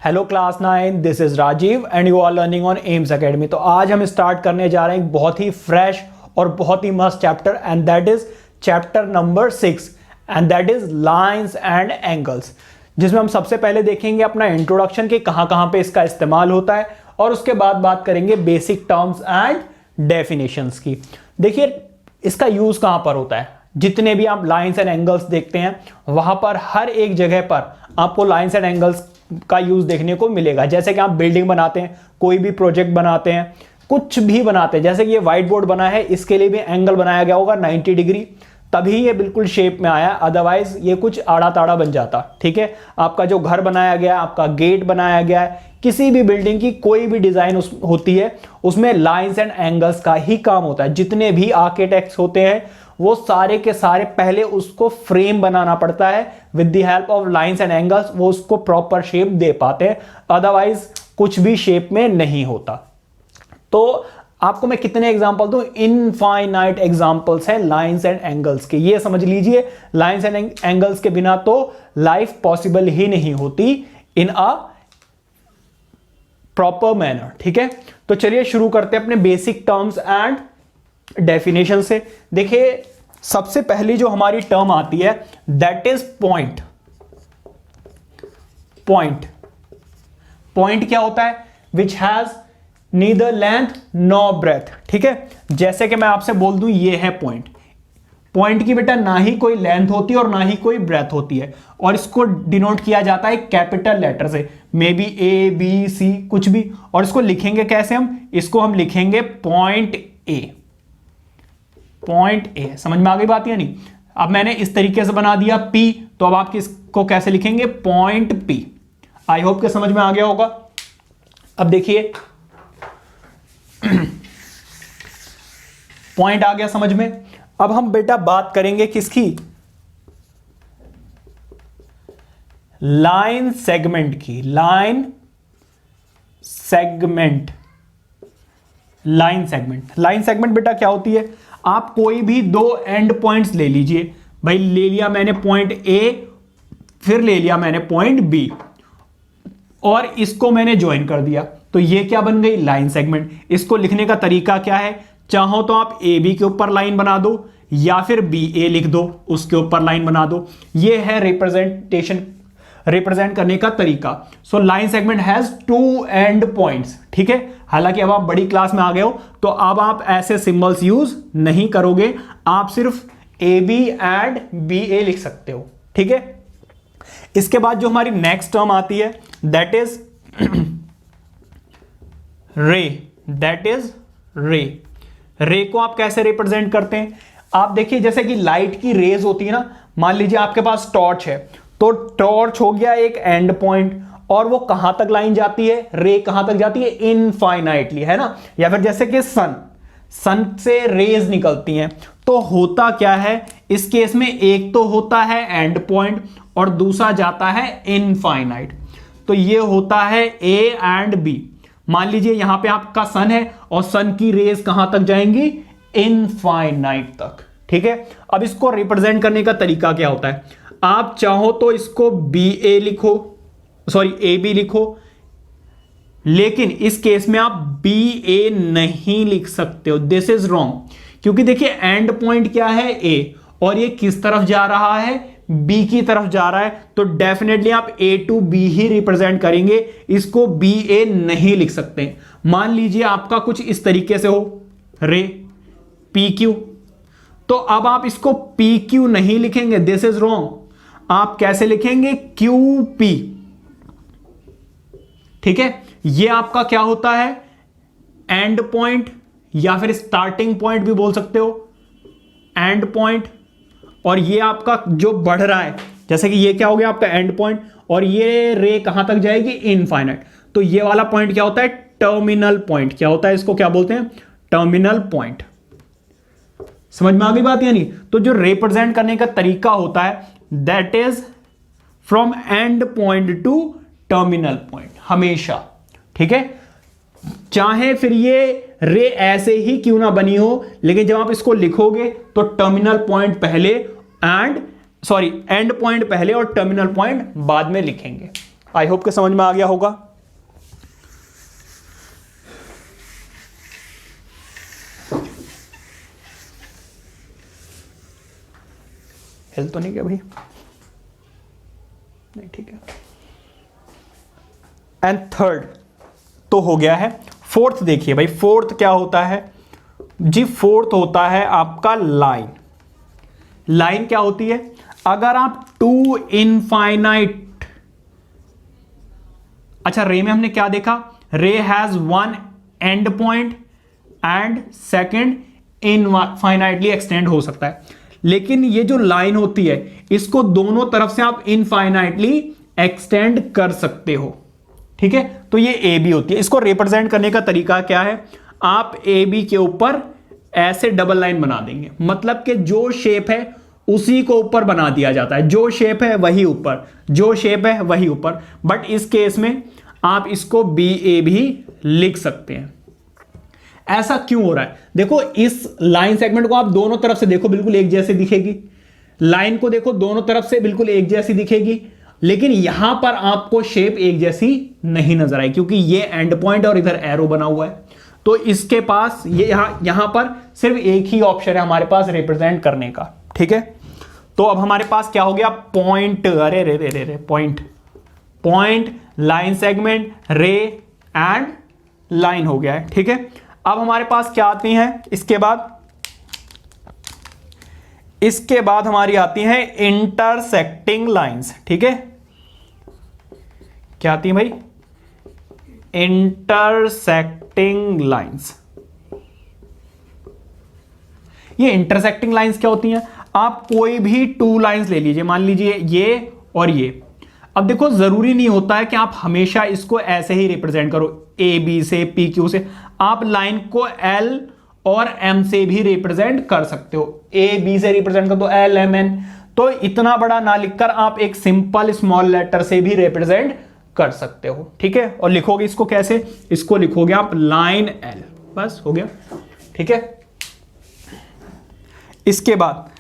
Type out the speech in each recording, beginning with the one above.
Hello class 9, this is Rajeev and you are learning on AIMS Academy. तो आज हम start करने जा रहे हैं एक बहुत ही फ्रेश और बहुत ही मस्त chapter and that is chapter number 6 and that his lines and angles, जिसमें हम सबसे पहले देखेंगे अपना इंट्रोडक्शन कि कहां कहां पे इसका इस्तेमाल होता है और उसके बाद बात करेंगे बेसिक टर्म्स एंड डेफिनेशंस की। देखिए इसका यूज कहां पर होता है। जितने भी आप लाइंस एंड एंगल्स देखते हैं वहां पर हर एक जगह पर आपको लाइंस एंड एंगल्स का यूज देखने को मिलेगा। जैसे कि आप बिल्डिंग बनाते हैं, कोई भी प्रोजेक्ट बनाते हैं, कुछ भी बनाते हैं, जैसे कि ये व्हाइट बोर्ड बना है, इसके लिए भी एंगल बनाया गया होगा 90 डिग्री, तभी ये बिल्कुल शेप में आया, अदरवाइज ये कुछ आड़ा ताड़ा बन जाता। ठीक है, आपका जो घर बनाया गया, आपका गेट बनाया गया है, किसी भी बिल्डिंग की कोई भी डिजाइन होती है उसमें लाइंस एंड एंगल्स का ही काम होता है। जितने भी आर्किटेक्ट्स होते हैं वो सारे के सारे पहले उसको फ्रेम बनाना पड़ता है, with the help of lines and angles वो उसको प्रॉपर शेप दे पाते हैं, अदरवाइज कुछ भी शेप में नहीं होता। तो आपको मैं कितने एग्जांपल दूं, इनफाइनाइट एग्जांपल्स हैं लाइंस एंड एंगल्स के। ये समझ लीजिए लाइंस एंड एंगल्स के बिना तो लाइफ पॉसिबल ही नहीं होती इन अ प्रॉपर मैनर। ठीक है, तो चलिए शुरू करते हैं अपने बेसिक टर्म्स एंड डेफिनेशन से। देखिए सबसे पहली जो हमारी टर्म आती है दैट इज पॉइंट। पॉइंट क्या होता है? Which has neither length no breath. ठीक है, जैसे कि मैं आपसे बोल दूं ये है पॉइंट। पॉइंट की बेटा ना ही कोई लेंथ होती है और ना ही कोई ब्रेथ होती है, और इसको डिनोट किया जाता है कैपिटल लेटर से, may be A B C कुछ भी। और इसको लिखेंगे कैसे हम? इसको हम लिखेंगे पॉइंट ए। पॉइंट ए, समझ में आ गई बात या नहीं? अब मैंने इस तरीके से बना दिया P, तो अब आप इसको कैसे लिखेंगे? Point P। आई होप के समझ में आ गया होगा। अब देखिए पॉइंट आ गया समझ में। अब हम बेटा बात करेंगे किसकी? लाइन सेगमेंट की। लाइन सेगमेंट बेटा क्या होती है? आप कोई भी दो एंड पॉइंट्स ले लीजिए। भाई ले लिया मैंने पॉइंट ए, फिर ले लिया मैंने पॉइंट बी, और इसको मैंने ज्वाइन कर दिया, तो ये क्या बन गई? Line segment. इसको लिखने का तरीका क्या है? चाहो तो आप ए बी के ऊपर लाइन बना दो, या फिर बी ए लिख दो, उसके ऊपर लाइन बना दो। ये है रिप्रेजेंट करने का तरीका। So line segment has two end points. ठीक है, हालांकि अब आप बड़ी क्लास में आ गए हो तो अब आप ऐसे सिंबल्स यूज नहीं करोगे, आप सिर्फ ए बी एंड बी ए लिख सकते हो। ठीक है, इसके बाद जो हमारी नेक्स्ट टर्म आती है दैट इज रे। रे को आप कैसे रिप्रेजेंट करते हैं? आप देखिए जैसे कि लाइट की रेज होती है ना, मान लीजिए आपके पास टॉर्च है, तो टॉर्च हो गया एक एंड पॉइंट, और वो कहां तक लाइन जाती है? रे कहां तक जाती है? इनफाइनाइटली, है ना। या फिर जैसे कि सन से रेज निकलती हैं, तो होता क्या है इस केस में? एक तो होता है एंड पॉइंट और दूसरा जाता है इनफाइनाइट। तो ये होता है ए एंड बी। मान लीजिए यहां पे आपका सन है और सन की रेज कहां तक जाएंगी? इनफाइनाइट तक। ठीक है, अब इसको रिप्रेजेंट करने का तरीका क्या होता है? आप चाहो तो इसको बी ए लिखो, सॉरी ए बी लिखो, लेकिन इस केस में आप बी ए नहीं लिख सकते हो। दिस इज रॉन्ग, क्योंकि देखिए एंड पॉइंट क्या है? ए, और ये किस तरफ जा रहा है? बी की तरफ जा रहा है, तो डेफिनेटली आप ए टू बी ही रिप्रेजेंट करेंगे, इसको बी ए नहीं लिख सकते। मान लीजिए आपका कुछ इस तरीके से हो, रे पी क्यू, तो अब आप इसको पी क्यू नहीं लिखेंगे, दिस इज रॉन्ग। आप कैसे लिखेंगे? Q P. ठीक है, ये आपका क्या होता है? एंड पॉइंट, या फिर स्टार्टिंग पॉइंट भी बोल सकते हो, एंड पॉइंट। और ये आपका जो बढ़ रहा है, जैसे कि ये क्या हो गया आपका एंड पॉइंट, और ये रे कहां तक जाएगी? इनफाइनाइट। तो ये वाला पॉइंट क्या होता है? Terminal point. क्या होता है? इसको क्या बोलते हैं? Terminal point. समझ में आ गई बात या नहीं? तो जो रिप्रेजेंट करने का तरीका होता है that is from and point two terminal point, हमेशा। ठीक है, चाहे फिर ये रे ऐसे ही क्यों ना बनी हो, लेकिन जब आप इसको लिखोगे तो टर्मिनल पॉइंट पहले एंड एंड पॉइंट पहले और टर्मिनल पॉइंट बाद में लिखेंगे। आई होप कि समझ में आ गया होगा। हिल तो नहीं गया भाई? नहीं, ठीक है। एंड थर्ड तो हो गया है। फोर्थ देखिए भाई, फोर्थ क्या होता है जी? फोर्थ होता है आपका लाइन। लाइन क्या होती है? अगर आप टू इनफाइनाइट, अच्छा रे में हमने क्या देखा? रे has one and point and second infinitely extend हो सकता है, लेकिन ये जो लाइन होती है इसको दोनों तरफ से आप इनफाइनाइटली एक्सटेंड कर सकते हो, ठीक है? तो ये ए बी होती है। इसको रिप्रेजेंट करने का तरीका क्या है? आप ए बी के ऊपर ऐसे डबल लाइन बना देंगे, मतलब कि जो शेप है उसी को ऊपर बना दिया जाता है, जो शेप है वही ऊपर, जो शेप है वही ऊपर। बट इस केस में आप इसको बी ए भी लिख सकते हैं। ऐसा क्यों हो रहा है? देखो इस लाइन सेगमेंट को आप दोनों तरफ से देखो, बिल्कुल एक जैसी दिखेगी। लाइन को देखो दोनों तरफ से बिल्कुल एक जैसी दिखेगी, लेकिन यहां पर आपको शेप एक जैसी नहीं नजर आई, क्योंकि ये एंड पॉइंट और इधर एरो बना हुआ है। तो इसके पास ये यहां पर सिर्फ एक ही ऑप्शन है हमारे पास रिप्रेजेंट करने का, ठीक है? तो अब हमारे पास क्या हो गया? पॉइंट, अरे रे रे रे रे, पॉइंट, पॉइंट, लाइन सेगमेंट, रे एंड लाइन हो गया है, ठीक है? अब हमारे पास क्या आती हैं इसके बाद? इसके बाद हमारी आती हैं इंटरसेक्टिंग लाइंस, ठीक है? क्या आती है भाई? Intersecting lines. ये इंटरसेक्टिंग लाइंस क्या होती हैं? आप कोई भी टू लाइंस ले लीजिए, मान लीजिए ये और ये। अब देखो जरूरी नहीं होता है कि आप हमेशा इसको ऐसे ही रिप्रेजेंट करो, ए बी से, पी क्यू से। आप लाइन को एल और एम से भी रिप्रेजेंट कर सकते हो। ए बी से रिप्रेजेंट कर दो एल एम एन, तो इतना बड़ा ना लिखकर आप एक सिंपल स्मॉल लेटर से भी रिप्रेजेंट कर सकते हो, ठीक है? और लिखोगे इसको कैसे? इसको लिखोगे आप लाइन एल, बस हो गया, ठीक है? इसके बाद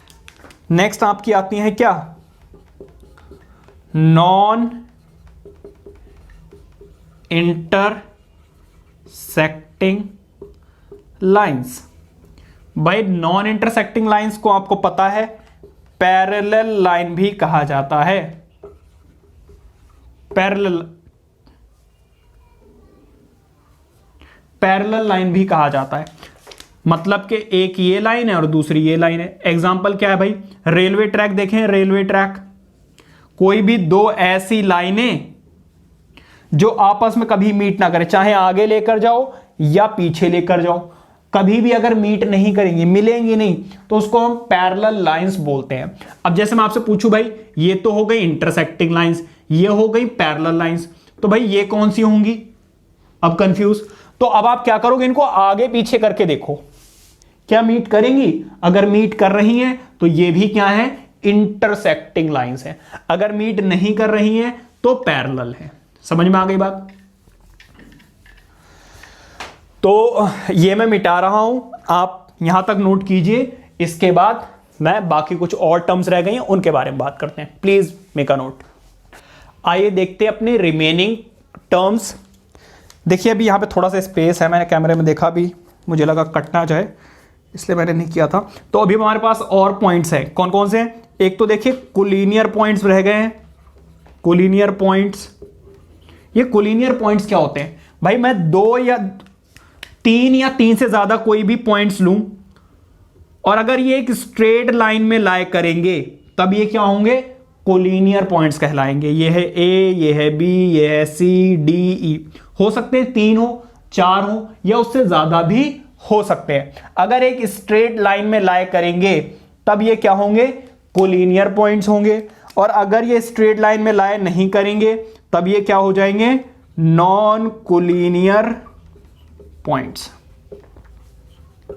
नेक्स्ट आपकी आती है क्या? Non intersecting lines. भाई नॉन इंटरसेक्टिंग लाइंस को आपको पता है पैरेलल लाइन भी कहा जाता है। पैरेलल लाइन भी कहा जाता है, मतलब कि एक ये लाइन है और दूसरी ये लाइन है। एग्जांपल क्या है भाई? रेलवे ट्रैक देखें, रेलवे ट्रैक। कोई भी दो ऐसी लाइनें जो आपस में कभी मीट ना करें, चाहे आगे लेकर जाओ या पीछे लेकर जाओ, कभी भी अगर मीट नहीं करेंगी, मिलेंगी नहीं, तो उसको हम पैरेलल लाइंस बोलते हैं। अब जैसे मैं आपसे पूछूं भाई, ये तो हो गई इंटरसेक्टिंग लाइंस, ये हो गई पैरेलल लाइंस, तो भाई ये कौन सी होंगी? अब कंफ्यूज। तो अब आप क्या करोगे? इनको आगे पीछे करके देखो, क्या मीट करेंगी? अगर मीट कर रही हैं तो ये भी क्या है? इंटरसेक्टिंग लाइंस है। अगर मीट नहीं कर रही हैं तो पैरेलल है। समझ में आ गई बात? तो ये मैं मिटा रहा हूं, आप यहां तक नोट कीजिए। इसके बाद मैं बाकी कुछ और टर्म्स रह गई हैं उनके बारे में बात करते हैं। Please make a note. आइए देखते हैं अपने रिमेनिंग टर्म्स। देखिए अभी यहां पे थोड़ा सा स्पेस है, मैंने कैमरे में देखा, भी मुझे लगा कटना जाए इसलिए मैंने नहीं किया था। तो अभी हमारे पास और पॉइंट्स हैं। कौन कौन से हैं? एक तो देखिए कोलिनियर पॉइंट्स रह गए हैं। कोलिनियर पॉइंट्स, ये कोलिनियर पॉइंट्स क्या होते हैं भाई? मैं दो या तीन से ज्यादा कोई भी पॉइंट्स लूं और अगर ये एक स्ट्रेट लाइन में लाए करेंगे तब ये क्या होंगे? कोलिनियर पॉइंट्स कहलाएंगे। ये है ए, ये है बी, ये है सी, डी, ई। हो सकते हैं 3 हो, 4 हो या उससे ज्यादा भी हो सकते हैं। अगर एक स्ट्रेट लाइन में लाए करेंगे तब ये क्या होंगे? कोलिनियर पॉइंट्स होंगे। और अगर ये स्ट्रेट लाइन में लाए नहीं करेंगे तब ये क्या हो जाएंगे? नॉन कोलिनियर पॉइंट्स,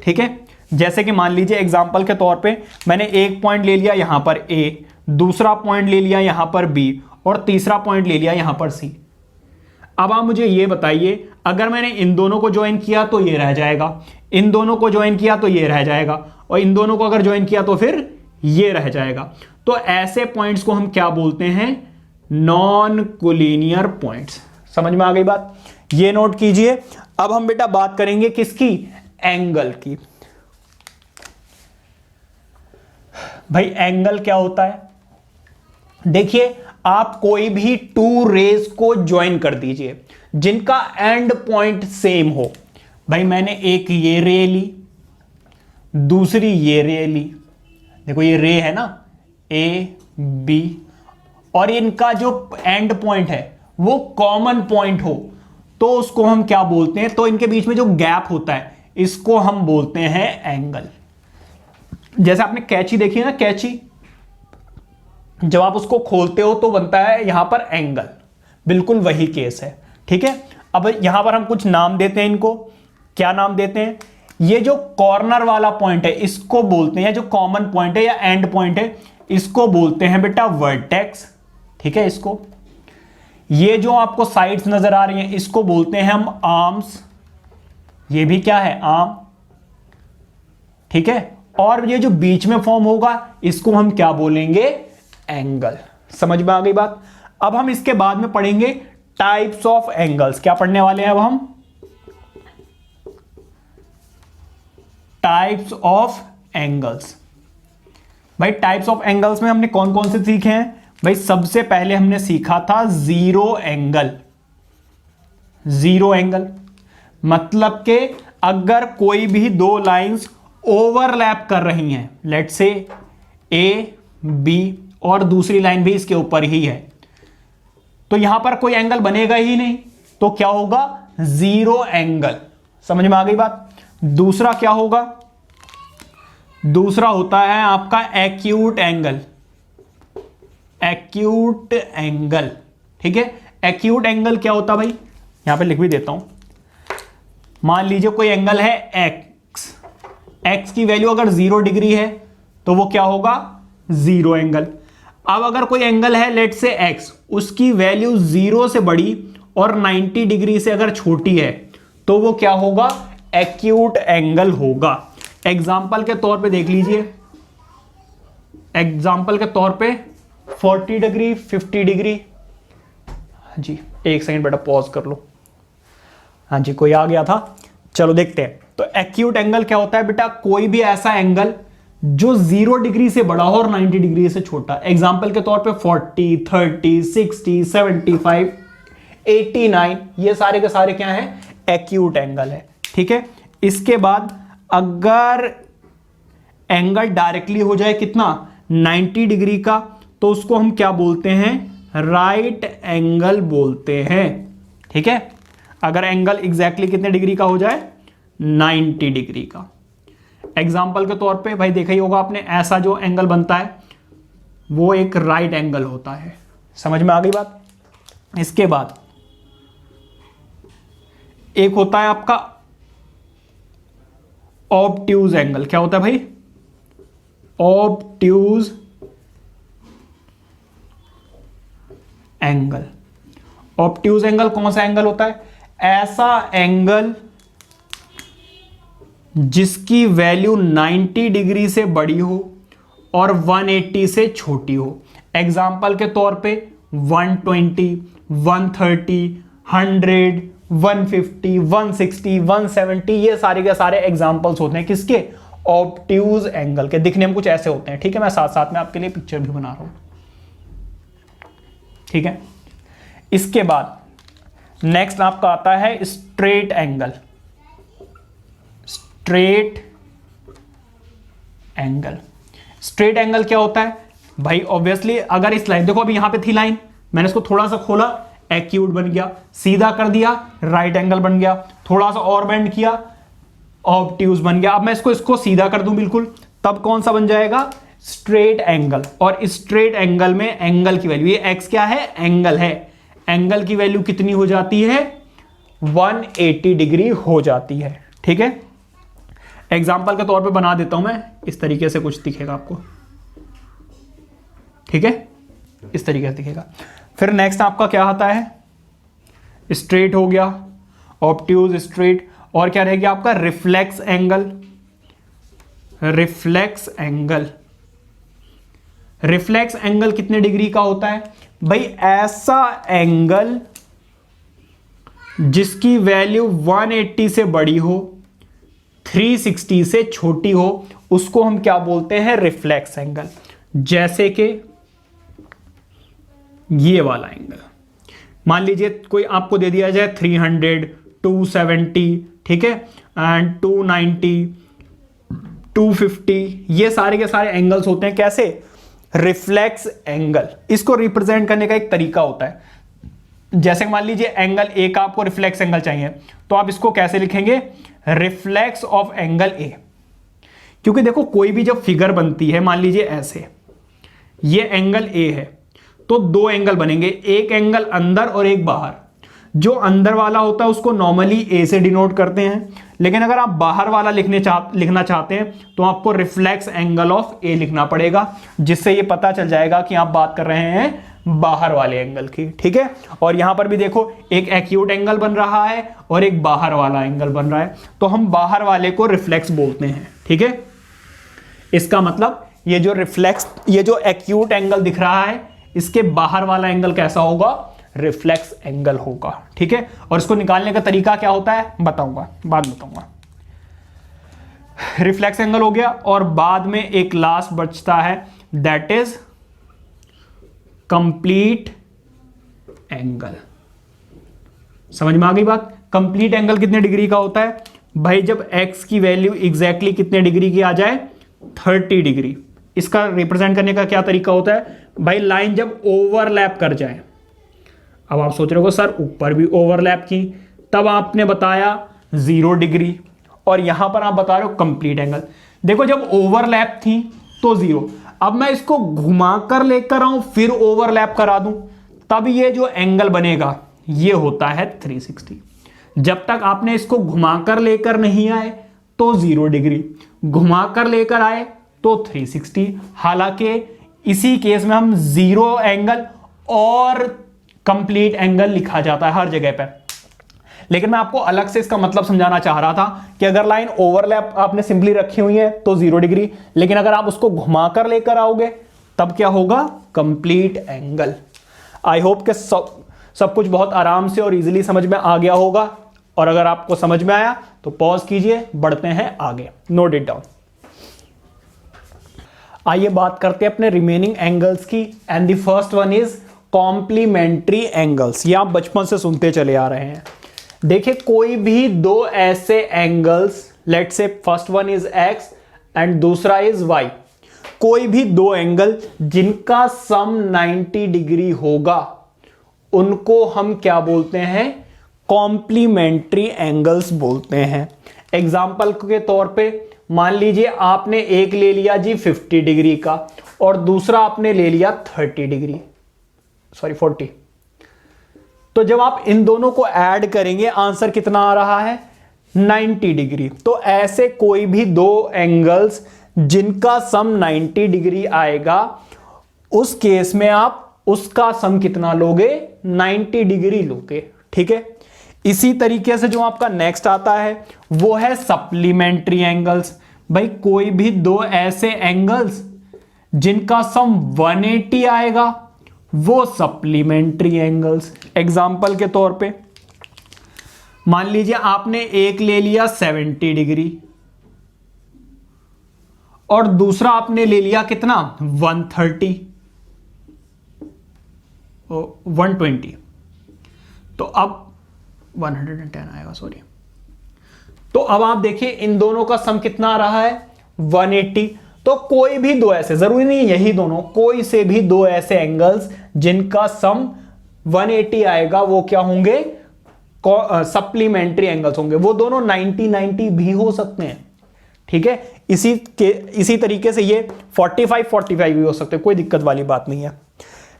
ठीक है? जैसे कि मान लीजिए एग्जांपल के तौर पे मैंने एक पॉइंट ले लिया यहां पर ए, दूसरा पॉइंट ले लिया यहां पर बी और तीसरा पॉइंट ले लिया यहां पर सी। अब आप मुझे ये बताइए, अगर मैंने इन दोनों को ज्वाइन किया तो ये रह जाएगा, इन दोनों को ज्वाइन किया तो ये रह जाएगा, और इन दोनों को अगर ज्वाइन किया तो फिर ये रह जाएगा। तो ऐसे पॉइंट्स को हम क्या बोलते हैं? Non collinear points. समझ में आ गई बात, ये नोट कीजिए। अब हम बेटा बात करेंगे किसकी, एंगल की। भाई एंगल क्या होता है, देखिए आप कोई भी टू रेज को ज्वाइन कर दीजिए जिनका एंड पॉइंट सेम हो। भाई मैंने एक ये रे ली, दूसरी ये रे ली, देखो ये रे है ना, ए बी, और इनका जो एंड पॉइंट है वो कॉमन पॉइंट हो तो उसको हम क्या बोलते हैं, तो इनके बीच में जो गैप होता है इसको हम बोलते हैं एंगल। जैसे आपने कैंची देखी है ना, कैंची जब आप उसको खोलते हो तो बनता है यहां पर एंगल, बिल्कुल वही केस है। ठीक है, अब यहां पर हम कुछ नाम देते हैं इनको, क्या नाम देते हैं, ये जो कॉर्नर वाला पॉइंट है इसको बोलते हैं, जो कॉमन पॉइंट है या एंड पॉइंट है इसको बोलते हैं बेटा वर्टेक्स। ठीक है, इसको, ये जो आपको साइड्स नजर आ रही हैं इसको बोलते हैं हम आर्म्स, ये भी क्या है, आर्म। ठीक है, और ये जो बीच में फॉर्म होगा इसको हम क्या बोलेंगे, एंगल। समझ में आ गई बात। अब हम इसके बाद में पढ़ेंगे टाइप्स ऑफ एंगल्स। क्या पढ़ने वाले हैं अब हम, टाइप्स ऑफ एंगल्स। भाई टाइप्स ऑफ एंगल्स में हमने कौन कौन से सीखे हैं, भाई सबसे पहले हमने सीखा था जीरो एंगल। जीरो एंगल मतलब कि अगर कोई भी दो लाइंस ओवरलैप कर रही हैं, लेट से ए बी और दूसरी लाइन भी इसके ऊपर ही है, तो यहां पर कोई एंगल बनेगा ही नहीं, तो क्या होगा, जीरो एंगल। समझ में आ गई बात। दूसरा क्या होगा, दूसरा होता है आपका एक्यूट एंगल। एक्यूट एंगल, ठीक है, एक्यूट एंगल क्या होता है भाई, यहां पे लिख भी देता हूं। मान लीजिए कोई एंगल है एक्स, एक्स की वैल्यू अगर 0 डिग्री है तो वो क्या होगा, जीरो एंगल। अब अगर कोई एंगल है लेट से एक्स, उसकी वैल्यू 0 से बड़ी और 90 डिग्री से अगर छोटी है तो वो क्या होगा, एक्यूट एंगल होगा। एग्जाम्पल के तौर पे देख लीजिए, एग्जाम्पल के तौर पे 40 डिग्री 50 डिग्री। जी एक सेकंड बेटा पॉज कर लो, हाँ जी कोई आ गया था, चलो देखते हैं। तो एक्यूट एंगल क्या होता है बेटा, कोई भी ऐसा एंगल जो 0 डिग्री से बड़ा हो और 90 डिग्री से छोटा। एग्जाम्पल के तौर पे 40, 30, 60, 75, 89, ये सारे के सारे क्या है, एक्यूट एंगल है। ठीक है, इसके बाद अगर एंगल डायरेक्टली हो जाए कितना, 90 डिग्री का, तो उसको हम क्या बोलते हैं, राइट एंगल बोलते हैं। ठीक है, अगर एंगल एग्जैक्टली कितने डिग्री का हो जाए, 90 डिग्री का। एग्जाम्पल के तौर पे भाई देखा ही होगा आपने, ऐसा जो एंगल बनता है वो एक राइट एंगल होता है। समझ में आ गई बात। इसके बाद एक होता है आपका ऑब्ट्यूज एंगल। क्या होता है भाई, ऑब्ट्यूज एंगल। ऑब्ट्यूज एंगल कौन सा एंगल होता है, ऐसा एंगल जिसकी वैल्यू 90 डिग्री से बड़ी हो और 180 से छोटी हो। एग्जाम्पल के तौर पे 120, 130, 100, 150, 160, 170, ये सारे के सारे एग्जाम्पल्स होते हैं किसके, ऑब्ट्यूज एंगल के। दिखने में कुछ ऐसे होते हैं। ठीक है, मैं साथ साथ में आपके लिए पिक्चर भी बना रहा हूं। ठीक है, इसके बाद नेक्स्ट आपका आता है straight angle. Straight angle, straight angle क्या होता है भाई, ऑब्वियसली अगर इस लाइन, देखो अभी यहां पे थी लाइन, मैंने इसको थोड़ा सा खोला, एक्यूट बन गया, सीधा कर दिया, राइट एंगल बन गया, थोड़ा सा और बेंड किया, ऑब्ट्यूज बन गया। अब मैं इसको सीधा कर दूं बिल्कुल, तब कौन सा बन जाएगा, स्ट्रेट एंगल। और स्ट्रेट एंगल में एंगल की वैल्यू, ये एक्स क्या है, एंगल है, एंगल की वैल्यू कितनी हो जाती है, 180 डिग्री हो जाती है। ठीक है, एग्जाम्पल के तौर पे बना देता हूं मैं, इस तरीके से कुछ दिखेगा आपको। ठीक है, इस तरीके से दिखेगा। फिर नेक्स्ट आपका क्या आता है, स्ट्रेट हो गया, ऑब्ट्यूज, स्ट्रेट, और क्या रहेगा आपका, reflex angle. Reflex angle, reflex angle कितने डिग्री का होता है भाई? ऐसा एंगल जिसकी वैल्यू 180 से बड़ी हो, 360 से छोटी हो, उसको हम क्या बोलते हैं? Reflex angle. जैसे कि ये वाला एंगल, मान लीजिए कोई आपको दे दिया जाए 300, 270, ठीक है, एंड 290, 250, ये सारे के सारे एंगल्स होते हैं कैसे? Reflex angle. इसको रिप्रेजेंट करने का एक तरीका होता है। जैसे मान लीजिए एंगल ए का आपको रिफ्लेक्स एंगल चाहिए, तो आप इसको कैसे लिखेंगे? Reflex of angle A. क्योंकि देखो कोई भी जब फिगर बनती है, मान लीजिए ऐसे, ये एंगल ए है, तो दो एंगल बनेंगे, एक एंगल अंदर और एक बाहर। जो अंदर वाला होता है उसको नॉर्मली ए से डिनोट करते हैं, लेकिन अगर आप बाहर वाला लिखना चाहते हैं तो आपको रिफ्लेक्स एंगल ऑफ ए लिखना पड़ेगा, जिससे ये पता चल जाएगा कि आप बात कर रहे हैं बाहर वाले एंगल की, ठीक है। और यहां पर भी देखो एक एक्यूट एंगल बन रहा है और एक बाहर वाला एंगल बन रहा है, तो हम बाहर वाले को रिफ्लेक्स बोलते हैं, ठीक है। इसका मतलब ये जो एक्यूट एंगल दिख रहा है, इसके बाहर वाला एंगल कैसा होगा? रिफ्लेक्स एंगल होगा, ठीक है। और इसको निकालने का तरीका क्या होता है बताऊंगा, बाद में बताऊंगा। रिफ्लेक्स एंगल हो गया, और बाद में एक लास्ट बचता है, दैट इज कंप्लीट एंगल। समझ में आ गई बात? कंप्लीट एंगल कितने डिग्री का होता है भाई? जब x की वैल्यू एग्जैक्टली कितने डिग्री की आ जाए? 30 डिग्री। इसका रिप्रेजेंट करने का क्या तरीका होता है भाई? लाइन जब ओवरलैप कर जाए। अब आप सोच रहे हो सर ऊपर भी ओवरलैप की, तब आपने बताया 0 डिग्री, और यहां पर आप बता रहे हो कंप्लीट एंगल। देखो जब ओवरलैप थी तो 0, अब मैं इसको घुमाकर लेकर आऊं फिर ओवरलैप करा दूं, तब ये जो एंगल बनेगा ये होता है 360। जब तक आपने इसको घुमाकर लेकर नहीं आए तो 0 डिग्री, घुमाकर लेकर आए तो 360। हालांकि इसी केस में हम 0 एंगल और कंप्लीट एंगल लिखा जाता है हर जगह पर, लेकिन मैं आपको अलग से इसका मतलब समझाना चाह रहा था कि अगर लाइन ओवरलैप आपने सिंपली रखी हुई है तो 0 डिग्री, लेकिन अगर आप उसको घुमाकर लेकर आओगे तब क्या होगा? Complete angle. आई होप कि सब कुछ बहुत आराम से और इजीली समझ में आ गया होगा, और अगर आपको समझ में आया तो पॉज कीजिए, बढ़ते हैं आगे, नोट इट डाउन। आइए बात करते हैं अपने रिमेनिंग एंगल्स की, and the first one is complementary angles. ये आप बचपन से सुनते चले आ रहे हैं। देखिए कोई भी दो ऐसे angles, let's say first one is x and दूसरा इज y, कोई भी दो एंगल जिनका सम 90 डिग्री होगा उनको हम क्या बोलते हैं? कॉम्प्लीमेंट्री एंगल्स बोलते हैं। एग्जाम्पल के तौर पे मान लीजिए आपने एक ले लिया जी 50 डिग्री का और दूसरा आपने ले लिया 40 तो जब आप इन दोनों को ऐड करेंगे आंसर कितना आ रहा है? 90 डिग्री। तो ऐसे कोई भी दो एंगल्स जिनका सम 90 डिग्री आएगा, उस केस में आप उसका सम कितना लोगे? 90 डिग्री लोगे, ठीक है। इसी तरीके से जो आपका नेक्स्ट आता है वो है सप्लीमेंट्री एंगल्स। भाई कोई भी दो ऐसे एंगल्स जिनका सम 180 आएगा वो सप्लीमेंट्री एंगल्स। एग्जाम्पल के तौर पे मान लीजिए आपने एक ले लिया 70 डिग्री और दूसरा आपने ले लिया कितना? 130 120, तो अब 110 आएगा, सॉरी। तो अब आप देखिए इन दोनों का सम कितना आ रहा है? 180। तो कोई भी दो ऐसे, जरूरी नहीं यही दोनों, कोई से भी दो ऐसे एंगल्स जिनका सम 180 आएगा वो क्या होंगे? सप्लीमेंट्री एंगल्स होंगे। वो दोनों 90-90 भी हो सकते हैं, ठीक है। इसी तरीके से ये 45-45 भी हो सकते हैं, कोई दिक्कत वाली बात नहीं है।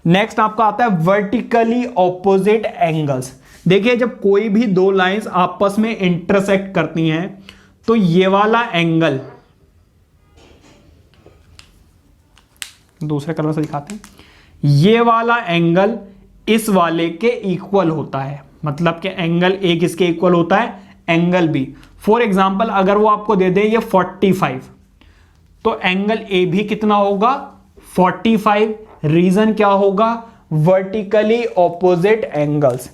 नेक्स्ट आपका आता है वर्टिकली ऑपोजिट एंगल्स। देखिए जब कोई भी दो लाइंस आपस में इंटरसेक्ट करती हैं तो ये वाला एंगल, दूसरे कलर से दिखाते हैं, ये वाला एंगल इस वाले के इक्वल होता है। मतलब कि एंगल ए किसके इक्वल होता है? Angle B. फॉर एग्जांपल अगर वो आपको दे दे ये 45, तो एंगल ए भी कितना होगा? 45। रीजन क्या होगा? Vertically opposite angles.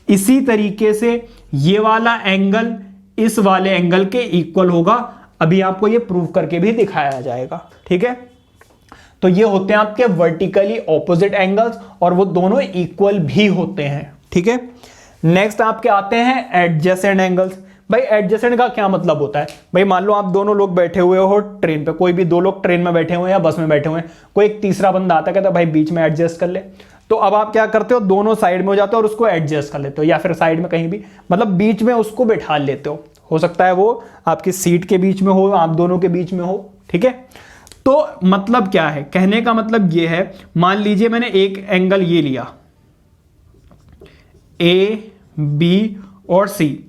इसी तरीके से ये वाला एंगल इस वाले एंगल के इक्वल होगा। अभी आपको ये प्रूव करके भी दिखाया जाएगा, ठीक है। तो ये होते हैं आपके वर्टिकली ऑपोजिट एंगल्स और वो दोनों इक्वल भी होते हैं, ठीक है। नेक्स्ट आपके आते हैं एडजेसेंट एंगल्स। भाई एडजेसेंट का क्या मतलब होता है? भाई मान लो आप दोनों लोग बैठे हुए हो ट्रेन पे, कोई भी दो लोग ट्रेन में बैठे हुए हैं या बस में बैठे हुए हैं, कोई एक तीसरा बंदा आता है कहता है भाई बीच में एडजस्ट कर ले। तो अब आप क्या करते हो? दोनों साइड में हो जाते हो और उसको एडजस्ट कर लेते हो, या फिर साइड में कहीं भी, मतलब बीच में उसको बैठा लेते हो सकता है वो आपकी सीट के बीच में हो, आप दोनों के बीच में हो, ठीक है। तो मतलब क्या है? कहने का मतलब ये है, मान लीजिए मैंने एक एंगल ये लिया ए, बी और सी,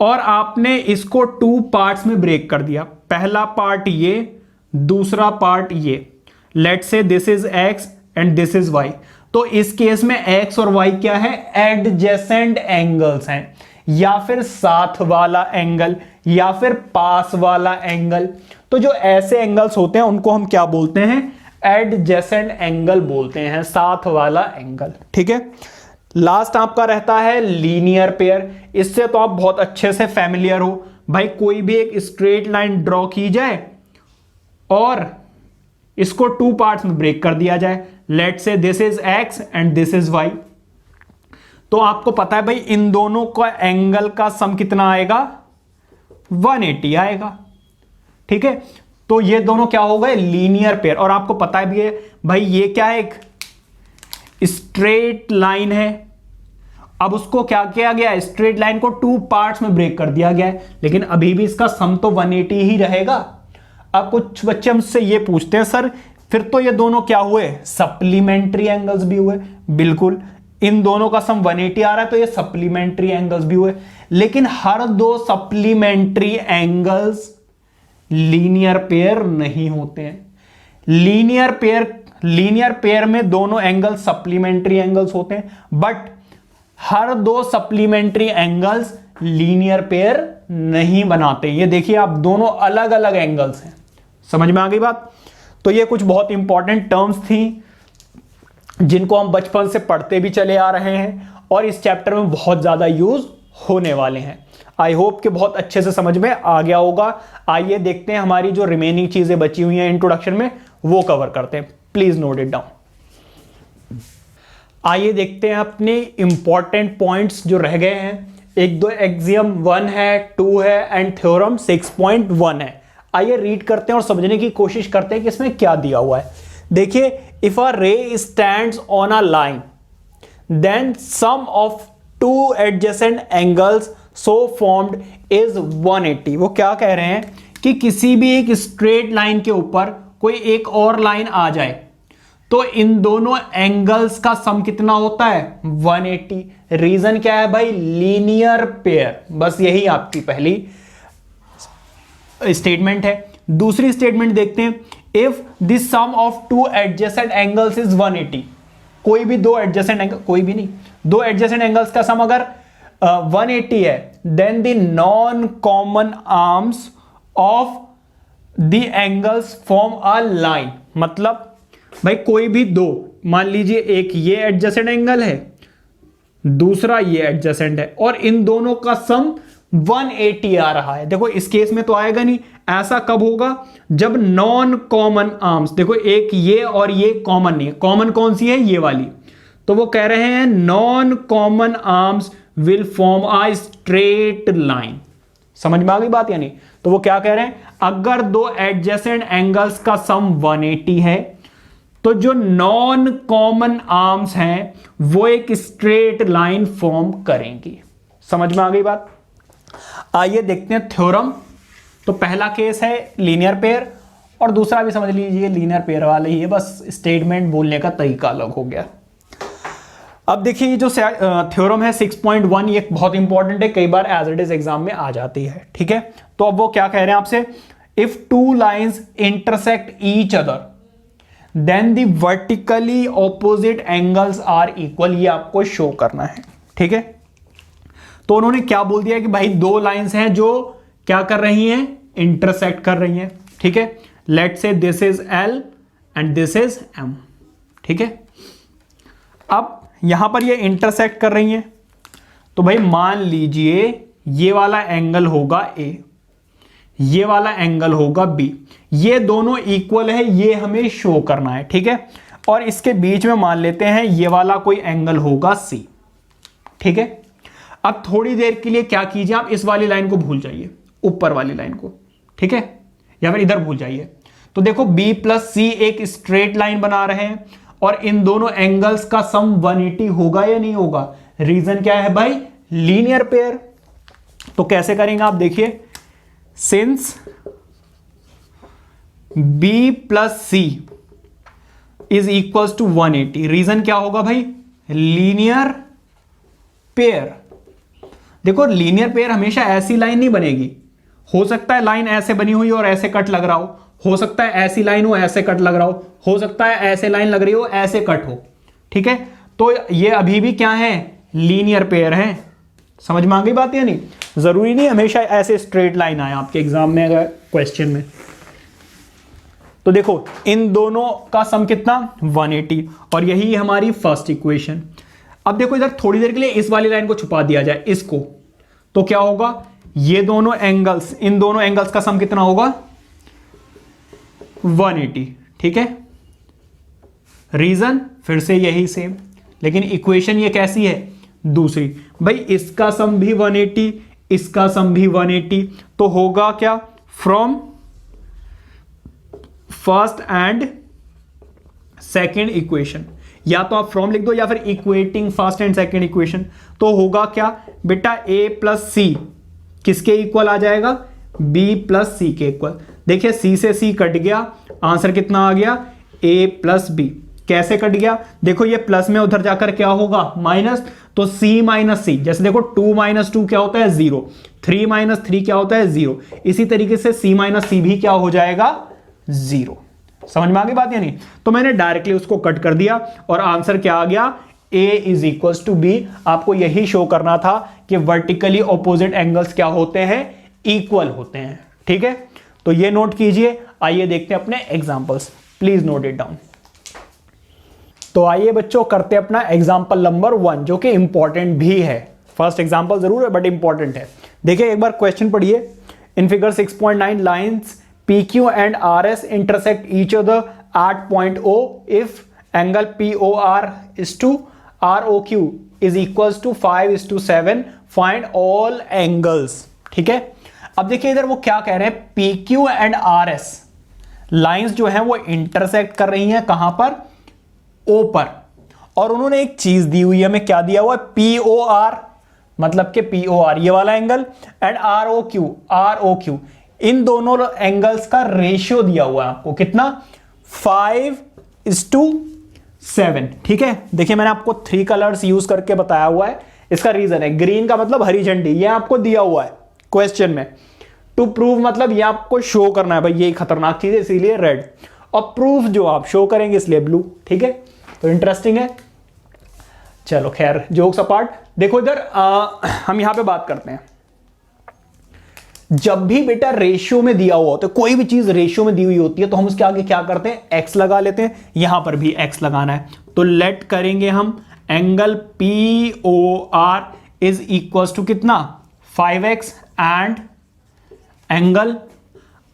और आपने इसको 2 पार्ट्स में ब्रेक कर दिया। पहला पार्ट ये, दूसरा पार्ट ये। Let's say this is x and this is y. तो इस केस में एक्स और वाई क्या है? एडजेसेंट एंगल्स हैं, या फिर साथ वाला एंगल, या फिर पास वाला एंगल। तो जो ऐसे एंगल्स होते हैं उनको हम क्या बोलते हैं? एडजेसेंट एंगल बोलते हैं, साथ वाला एंगल, ठीक है। लास्ट आपका रहता है लीनियर पेयर। इससे तो आप बहुत अच्छे से फैमिलियर हो। भाई कोई भी एक स्ट्रेट लाइन ड्रॉ की जाए और इसको 2 पार्ट्स में ब्रेक कर दिया जाए। Let's say this is x and this is y. तो आपको पता है भाई इन दोनों का एंगल का सम कितना आएगा? 180 आएगा, ठीक है। तो ये दोनों क्या हो गए? Linear pair. और आपको पता भी है भाई ये क्या है? एक स्ट्रेट लाइन है। अब उसको क्या किया गया? स्ट्रेट लाइन को 2 पार्ट्स में ब्रेक कर दिया गया है, लेकिन अभी भी इसका सम तो 180 ही रहेगा। अब कुछ बच्चे मुझसे ये पूछते हैं सर फिर तो ये दोनों क्या हुए? सप्लीमेंट्री एंगल्स भी हुए। बिल्कुल, इन दोनों का सम 180 आ रहा है तो ये सप्लीमेंट्री एंगल्स भी हुए। लेकिन हर दो सप्लीमेंट्री एंगल्स लीनियर पेयर नहीं होते हैं। लीनियर पेयर में दोनों एंगल सप्लीमेंट्री एंगल्स होते हैं, बट हर दो सप्लीमेंट्री एंगल्स लीनियर पेयर नहीं बनाते। ये देखिए आप, दोनों अलग अलग एंगल्स हैं। समझ में आ गई बात? तो ये कुछ बहुत इंपॉर्टेंट टर्म्स थी जिनको हम बचपन से पढ़ते भी चले आ रहे हैं और इस चैप्टर में बहुत ज्यादा यूज होने वाले हैं। आई होप कि बहुत अच्छे से समझ में आ गया होगा। आइए देखते हैं हमारी जो रिमेनिंग चीजें बची हुई हैं इंट्रोडक्शन में, वो कवर करते हैं। Please note it down. आइए देखते हैं अपने इंपॉर्टेंट पॉइंट्स जो रह गए हैं। एक दो एक्सियम 1 है, 2 है एंड थ्योरम 6.1 है। आइए रीड करते हैं और समझने की कोशिश करते हैं कि इसमें क्या दिया हुआ है। देखिए, if a ray stands on a line then sum of 2 adjacent angles so formed is 180। वो क्या कह रहे हैं कि किसी भी एक स्ट्रेट लाइन के ऊपर कोई एक और लाइन आ जाए तो इन दोनों एंगल्स का सम कितना होता है? 180। रीजन क्या है भाई? Linear pair. बस यही आपकी पहली स्टेटमेंट है। दूसरी स्टेटमेंट देखते हैं, if the sum of 2 adjacent angles is 180। कोई भी दो एडजेसेंट एंगल, कोई भी नहीं, दो एडजेसेंट एंगल्स का सम अगर 180 है, then the non common arms of the angles form a line. मतलब भाई कोई भी दो, मान लीजिए एक ये एडजेसेंट एंगल है, दूसरा ये एडजेसेंट है, और इन दोनों का सम 180 आ रहा है। देखो इस केस में तो आएगा नहीं। ऐसा कब होगा? जब नॉन कॉमन आर्म्स, देखो एक ये और ये कॉमन नहीं है। कॉमन कौन सी है? ये वाली। तो वो कह रहे हैं non common arms will form a straight line. समझ में आ गई बात या नहीं? तो वो क्या कह रहे हैं, अगर दो एडजेसेंट एंगल्स का सम 180 है तो जो नॉन कॉमन आर्म्स हैं वो एक स्ट्रेट लाइन फॉर्म करेंगी। समझ में आ गई बात? आइए देखते हैं थ्योरम। तो पहला केस है लीनियर पेयर और दूसरा भी समझ लीजिए लीनियर पेयर वाला ही है, बस स्टेटमेंट बोलने का तरीका अलग हो गया। अब देखिए ये जो थ्योरम है 6.1, ये बहुत इंपॉर्टेंट है, कई बार एज इट इज एग्जाम में आ जाती है, ठीक है। तो अब वो क्या कह रहे हैं आपसे, if 2 lines intersect each other then the vertically opposite angles are equal. ये आपको शो करना है, ठीक है। तो उन्होंने क्या बोल दिया कि भाई दो लाइंस हैं जो क्या कर रही हैं? इंटरसेक्ट कर रही हैं, ठीक है। Let's say this is L and this is m। ठीक है, अब यहां पर ये इंटरसेक्ट कर रही हैं, तो भाई मान लीजिए ये वाला एंगल होगा a, ये वाला एंगल होगा b, ये दोनों इक्वल है, ये हमें शो करना है। ठीक है, और इसके बीच में मान लेते हैं ये वाला कोई एंगल होगा c। ठीक है, अब थोड़ी देर के लिए क्या कीजिए, आप इस वाली लाइन को भूल जाइए, ऊपर वाली लाइन को। ठीक है, या फिर इधर भूल जाइए। तो देखो b प्लस c एक स्ट्रेट लाइन बना रहे हैं और इन दोनों एंगल्स का सम 180 होगा या नहीं होगा। रीजन क्या है भाई, लीनियर पेयर। तो कैसे करेंगे आप देखिए, since b plus c is equals to 180, reason क्या होगा भाई, लीनियर पेयर। देखो लीनियर पेयर हमेशा ऐसी लाइन नहीं बनेगी, हो सकता है लाइन ऐसे बनी हुई और ऐसे कट लग रहा हो सकता है ऐसी लाइन हो ऐसे कट लग रहा हो सकता है ऐसे लाइन लग रही हो ऐसे कट हो। ठीक है, तो ये अभी भी क्या है, लीनियर पेयर है। समझ में आ गई बात या नहीं। जरूरी नहीं हमेशा ऐसे स्ट्रेट लाइन आए आपके एग्जाम में, अगर क्वेश्चन में। तो देखो इन दोनों का सम कितना, 180, और यही हमारी फर्स्ट इक्वेशन। अब देखो इधर थोड़ी देर के लिए इस वाली लाइन को छुपा दिया जाए इसको, तो क्या होगा, ये दोनों एंगल्स, इन दोनों एंगल्स का सम कितना होगा, 180। ठीक है, रीजन फिर से यही सेम, लेकिन इक्वेशन ये कैसी है, दूसरी। भाई इसका सम भी 180, इसका सम भी 180, तो होगा क्या, from first and second equation, या तो आप फ्रॉम लिख दो या फिर equating first and second equation. तो होगा क्या बेटा, a प्लस सी किसके इक्वल आ जाएगा, b प्लस सी के इक्वल। देखिए c से c कट गया, आंसर कितना आ गया, a प्लस b। कैसे कट गया, देखो ये प्लस में उधर जाकर क्या होगा, माइनस, तो c माइनस सी, जैसे देखो 2 माइनस 2 क्या होता है 0, 3 माइनस 3 क्या होता है 0, इसी तरीके से c माइनस सी भी क्या हो जाएगा, 0। समझ में आ गई बात या नहीं। तो मैंने डायरेक्टली उसको कट कर दिया और आंसर क्या आ गया, a is equals to b। आपको यही शो करना था कि वर्टिकली ऑपोजिट एंगल्स क्या होते हैं, इक्वल होते हैं। ठीक है, तो ये नोट कीजिए। आइए देखते हैं अपने examples, please note it down. तो आइए बच्चों करते हैं अपना एग्जांपल नंबर 1, जो कि इंपॉर्टेंट भी है। फर्स्ट एग्जांपल जरूर है बट इंपॉर्टेंट है। देखिए एक बार क्वेश्चन पढ़िए। In figure 6.9 lines PQ and RS intersect each other at point O if angle POR is to ROQ is equals to 5:7, find all angles। ठीक है, अब देखिए इधर वो क्या कह रहे हैं, PQ and RS लाइंस जो है वो इंटरसेक्ट कर रही हैं कहां पर, O पर, और उन्होंने एक चीज दी हुई है, हमें क्या दिया हुआ है, POR, मतलब कि POR ये वाला एंगल, एंड ROQ इन दोनों एंगल्स का रेशियो दिया हुआ है आपको, कितना, 5:7। ठीक है, देखिए मैंने आपको 3 कलर्स यूज करके बताया हुआ है। इसका रीजन है, ग्रीन का मतलब हरी झंडी, ये आपको दिया हुआ है क्वेश्चन में। टू प्रूव मतलब ये आपको शो करना है भाई ये खतरनाक चीज है, इसीलिए रेड, और प्रूफ जो आप शो करेंगे इसलिए ब्लू। ठीक है, तो इंटरेस्टिंग है। चलो खैर जोक्स अपार्ट, देखो इधर हम यहां पे बात करते हैं। जब भी बेटा रेशियो में दिया हुआ होता है, कोई भी चीज रेशियो में दी हुई होती है, तो हम उसके आगे क्या करते हैं, x लगा लेते हैं। यहां पर भी x लगाना है, तो लेट करेंगे हम angle POR is equals to कितना, 5x, एंड angle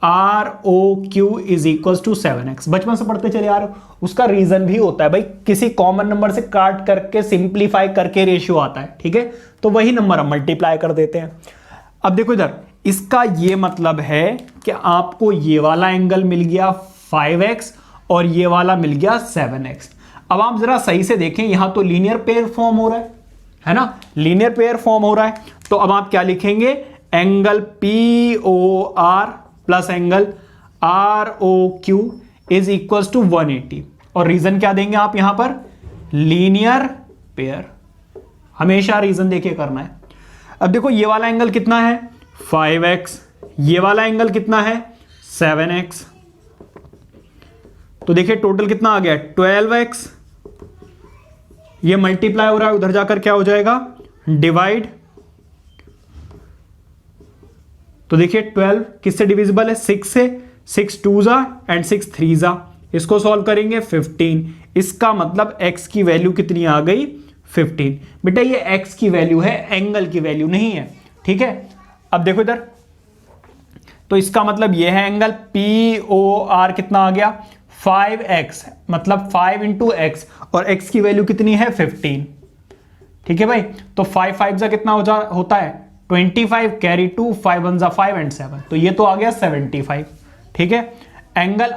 ROQ is equals to 7x। बचपन से पढ़ते चले आ रहे हो, उसका रीजन भी होता है भाई, किसी कॉमन नंबर से काट करके सिंप्लीफाई करके रेशियो आता है। ठीक है, तो वही नंबर हम मल्टीप्लाई कर देते हैं। अब देखो इधर, इसका ये मतलब है कि आपको ये वाला एंगल मिल गया 5x और ये वाला मिल गया 7x। अब आप जरा सही से देखें, यहां तो लीनियर पेयर फॉर्म हो रहा है ना, लीनियर पेयर फॉर्म हो रहा है। तो अब आप क्या लिखेंगे, angle POR plus angle ROQ is equals to 180, और रीजन क्या देंगे आप यहां पर, लीनियर पेयर। हमेशा रीजन देखिए करना है। अब देखो ये वाला एंगल कितना है, 5x, ये वाला एंगल कितना है, 7x, तो देखिए टोटल कितना आ गया, 12x। ये मल्टीप्लाई हो रहा है, उधर जाकर क्या हो जाएगा, डिवाइड। तो देखिए 12 किससे डिविजिबल है, 6 से, 6 2 जा एंड 6 3 जा, इसको सॉल्व करेंगे 15, इसका मतलब x की वैल्यू कितनी आ गई 15। बेटा ये x की वैल्यू है, एंगल की वैल्यू नहीं है, ठीक है। अब देखो इधर, तो इसका मतलब ये है एंगल POR कितना आ गया 5x, मतलब 5 इंटू एक्स, और x की वैल्यू कितनी है 15, ठीक है भाई। तो 5 5 जा कितना होता है 25, कैरी 2, 5 1 जा 5 एंड 7, तो ये तो आ गया 75, ठीक है। एंगल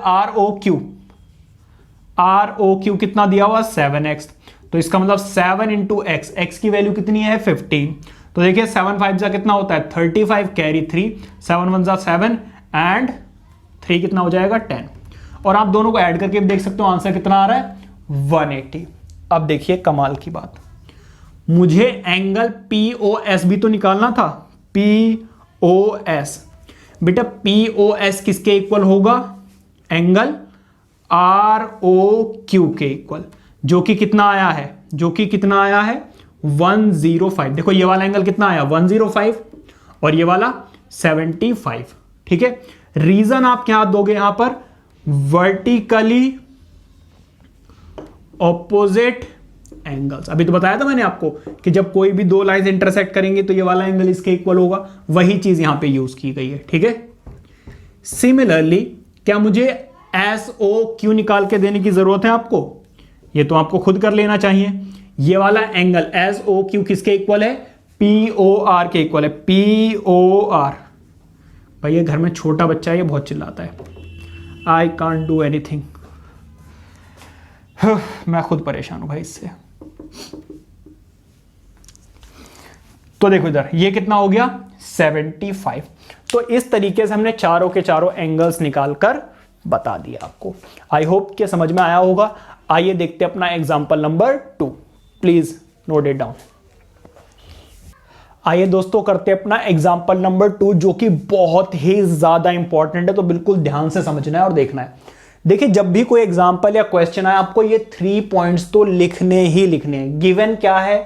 ROQ कितना दिया हुआ 7x, तो इसका मतलब 7 इंटू एक्स, एक्स की वैल्यू कितनी है 15, तो देखिए 7 5 जा कितना होता है 35, कैरी 3, 7 1 जा 7 एंड 3 कितना हो जाएगा 10, और आप दोनों को ऐड करके देख सकते हो आंसर कितना आ रहा है 180। अब देखिए कमाल की बात, मुझे एंगल POS भी तो निकालना था, POS। बेटा POS किसके इक्वल होगा, एंगल ROQ के इक्वल, जो कि कितना आया है, 105। देखो ये वाला एंगल कितना आया 105 और ये वाला 75, ठीक है। रीजन आप क्या दोगे यहां पर, वर्टिकली ऑपोजिट एंगल्स। अभी तो बताया था मैंने आपको कि जब कोई भी दो लाइंस इंटरसेक्ट करेंगे तो ये वाला एंगल इसके इक्वल होगा, वही चीज यहां पे यूज की गई है, ठीक है। सिमिलरली क्या मुझे SOQ निकाल के देने की जरूरत है आपको, ये तो आपको खुद कर लेना चाहिए। ये वाला एंगल SOQ किसके इक्वल है, POR के इक्वल है, POR। भाई ये घर में छोटा बच्चा है, ये बहुत चिल्लाता है, आई कांट डू एनीथिंग, मैं खुद परेशान हूं भाई इससे। तो देखो इधर ये कितना हो गया 75। तो इस तरीके से हमने चारों के चारों एंगल्स निकालकर बता दिया आपको। आई होप कि समझ में आया होगा। आइए देखते हैं अपना example number 2, please note it down. आइए दोस्तों करते हैं अपना एग्जांपल नंबर 2, जो कि बहुत ही ज्यादा इंपॉर्टेंट है, तो बिल्कुल ध्यान से समझना है और देखना है। देखिए जब भी कोई एग्जांपल या क्वेश्चन आए आपको ये 3 पॉइंट्स तो लिखने ही लिखने हैं। गिवन क्या है,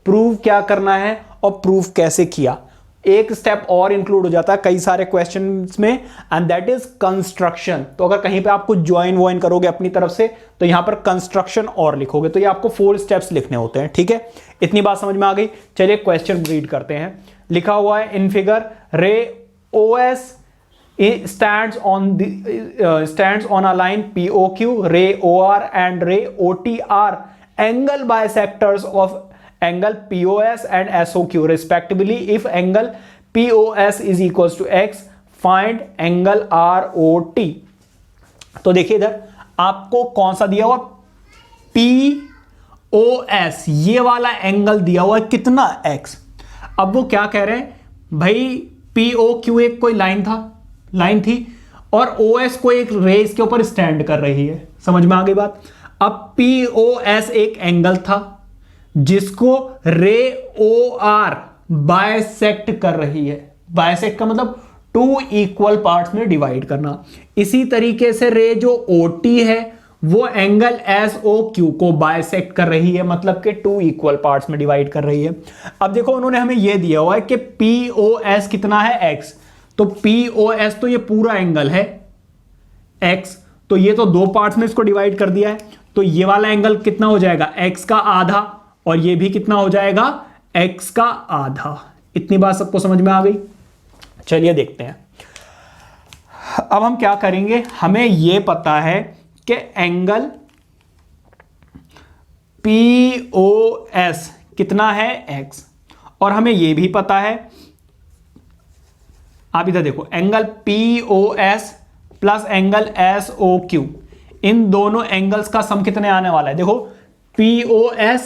प्रूव क्या करना है और प्रूफ कैसे किया। एक स्टेप और इंक्लूड हो जाता है कई सारे क्वेश्चंस में, एंड दैट इज कंस्ट्रक्शन। तो अगर कहीं पे आप कुछ ज्वाइन वॉइन करोगे अपनी तरफ से तो यहां पर कंस्ट्रक्शन और लिखोगे, तो ये आपको 4 स्टेप्स लिखने होते हैं, ठीक है। इतनी बात समझ में आ गई। चलिए क्वेश्चन रीड करते हैं। लिखा हुआ है इन फिगर, रे OS stands on a line POQ, ray OR and ray OT are angle bisectors of angle POS and SOQ respectively. If angle POS is equals to x, find angle ROT. तो देखिए इधर आपको कौन सा दिया हुआ, POS, ये वाला एंगल दिया हुआ है कितना x। अब वो क्या कह रहे हैं भाई, POQ एक कोई लाइन थी और OS को एक रे इसके ऊपर स्टैंड कर रही है, समझ में आ गई बात। अब POS एक एंगल था जिसको रे OR बाइसेक्ट कर रही है। बाइसेक्ट का मतलब 2 इक्वल पार्ट्स में डिवाइड करना। इसी तरीके से रे जो OT है वो एंगल SOQ को बाइसेक्ट कर रही है, मतलब कि 2 इक्वल पार्ट्स में डिवाइड कर रही है। अब देखो उन्होंने हमें यह दिया हुआ है कि POS कितना है x, तो POS तो ये पूरा एंगल है x, तो ये तो 2 पार्ट्स में इसको डिवाइड कर दिया है, तो ये वाला एंगल कितना हो जाएगा x का आधा, और ये भी कितना हो जाएगा x का आधा। इतनी बात सबको समझ में आ गई। चलिए देखते हैं अब हम क्या करेंगे। हमें यह पता है कि एंगल POS कितना है x, और हमें यह भी पता है, आप इधर देखो, angle POS plus angle SOQ, इन दोनों एंगल्स का सम कितने आने वाला है। देखो POS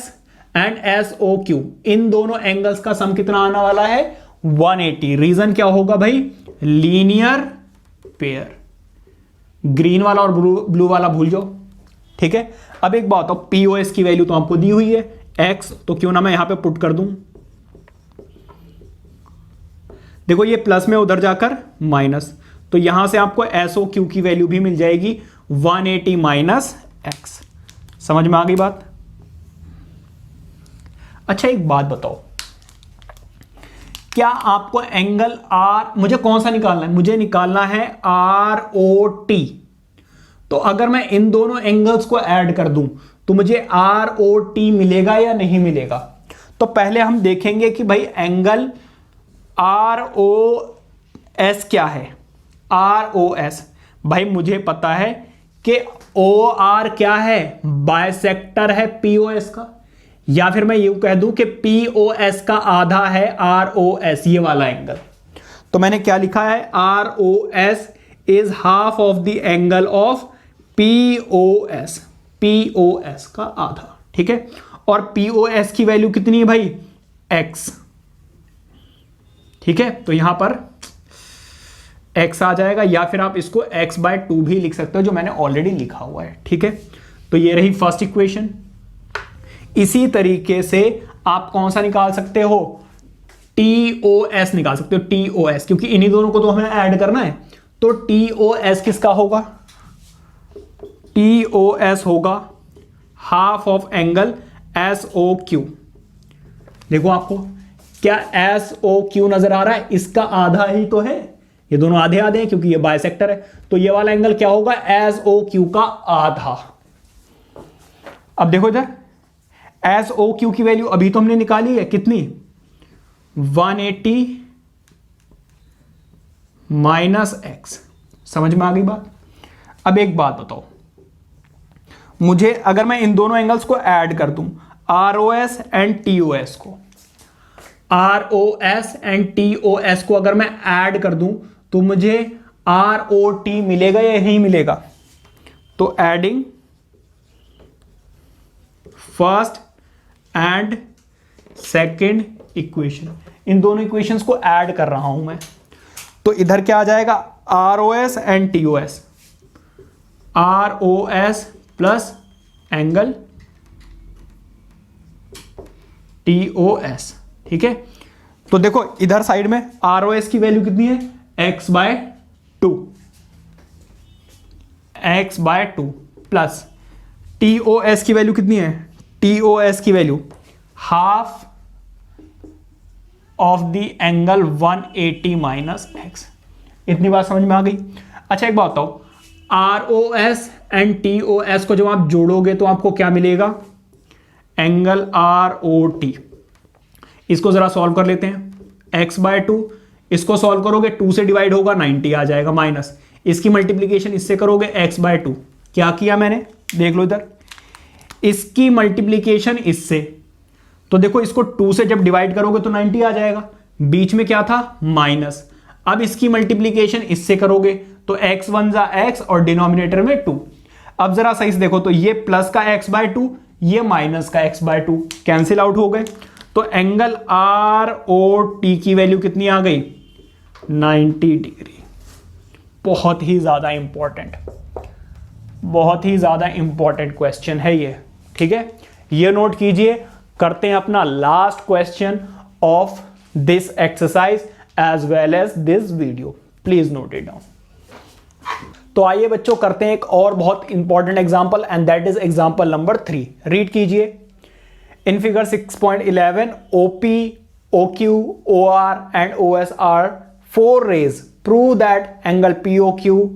एंड SOQ, इन दोनों एंगल्स का सम कितना आने वाला है 180। रीजन क्या होगा भाई, लीनियर पेयर। ग्रीन वाला और ब्लू वाला भूल जाओ, ठीक है। अब एक बात बताओ, POS की वैल्यू तो आपको दी हुई है x, तो क्यों ना मैं यहां पे पुट कर दूं। देखो ये प्लस में उधर जाकर माइनस, तो यहां से आपको SOQ की वैल्यू भी मिल जाएगी 180 माइनस x। समझ में आ गई बात। अच्छा एक बात बताओ, क्या आपको एंगल R, मुझे कौन सा निकालना है, मुझे निकालना है ROT। तो अगर मैं इन दोनों एंगल्स को ऐड कर दूं तो मुझे आर ओ टी मिलेगा या नहीं मिलेगा? तो पहले हम देखेंगे कि भाई एंगल आर ओ एस क्या है। आर ओ एस, भाई मुझे पता है कि ओ आर क्या है, बाइसेक्टर है पी ओ एस का, या फिर मैं यूं कह दूं कि पी ओ एस का आधा है आर ओ एस, ये वाला एंगल। तो मैंने क्या लिखा है, R O S is half of the angle of P O S, P O S का आधा, ठीक है। और पी ओ एस की वैल्यू कितनी है भाई, एक्स, ठीक है। तो यहां पर x आ जाएगा, या फिर आप इसको x/2 भी लिख सकते हो, जो मैंने ऑलरेडी लिखा हुआ है, ठीक है। तो ये रही फर्स्ट इक्वेशन। इसी तरीके से आप कौन सा निकाल सकते हो, TOS निकाल सकते हो, TOS, क्योंकि इन्हीं दोनों को तो हमें ऐड करना है। तो TOS किसका होगा, TOS होगा हाफ ऑफ एंगल SOQ। देखो आपको क्या SOQ नजर आ रहा है, इसका आधा ही तो है, ये दोनों आधे आधे हैं क्योंकि ये बाइसेक्टर है। तो ये वाला एंगल क्या होगा, SOQ का आधा। अब देखो इधर SOQ की वैल्यू अभी तो हमने निकाली है, कितनी, 180 माइनस एक्स। समझ में आ गई बात। अब एक बात बताओ मुझे, अगर मैं इन दोनों एंगल्स को ऐड कर दूं, ROS एंड TOS को, ROS एंड TOS को अगर मैं ऐड कर दूं तो मुझे ROT मिलेगा या नहीं मिलेगा? तो adding first and second equation, इन दोनों इक्वेशंस को ऐड कर रहा हूं मैं। तो इधर क्या आ जाएगा, ROS and TOS, ROS plus angle TOS, ठीक है। तो देखो इधर साइड में ROS की वैल्यू कितनी है, x/2, x/2 प्लस TOS की वैल्यू कितनी है, TOS की value half of the angle 180 minus x. इतनी बात समझ में आ गई। अच्छा एक बात बताओ, ROS एंड TOS को जब आप जोड़ोगे तो आपको क्या मिलेगा, एंगल ROT। इसको जरा सॉल्व कर लेते हैं, x/2, इसको सॉल्व करोगे 2 से डिवाइड होगा 90 आ जाएगा, माइनस इसकी मल्टीप्लीकेशन इससे करोगे x/2। क्या किया मैंने, देख लो इधर, इसकी मल्टीप्लीकेशन इससे, तो देखो इसको 2 से जब डिवाइड करोगे तो 90 आ जाएगा, बीच में क्या था माइनस। अब इसकी मल्टीप्लीकेशन इससे करोगे तो x1 जा x और डिनोमिनेटर में 2। अब जरा सही से देखो तो ये प्लस का x/2, ये माइनस का x/2 कैंसिल आउट हो गए। तो एंगल ROT की वैल्यू कितनी आ गई, 90 डिग्री। बहुत ही ज्यादा इंपॉर्टेंट, बहुत ही ज्यादा इंपॉर्टेंट क्वेश्चन है ये, ठीक है। ये नोट कीजिए। करते हैं अपना last question of this exercise as well as this video, please note it down. तो आइए बच्चों करते हैं एक और बहुत important example, and that is example number 3। Read कीजिए। In figure 6.11 OP, OQ, OR and OS are 4 rays. Prove that angle POQ,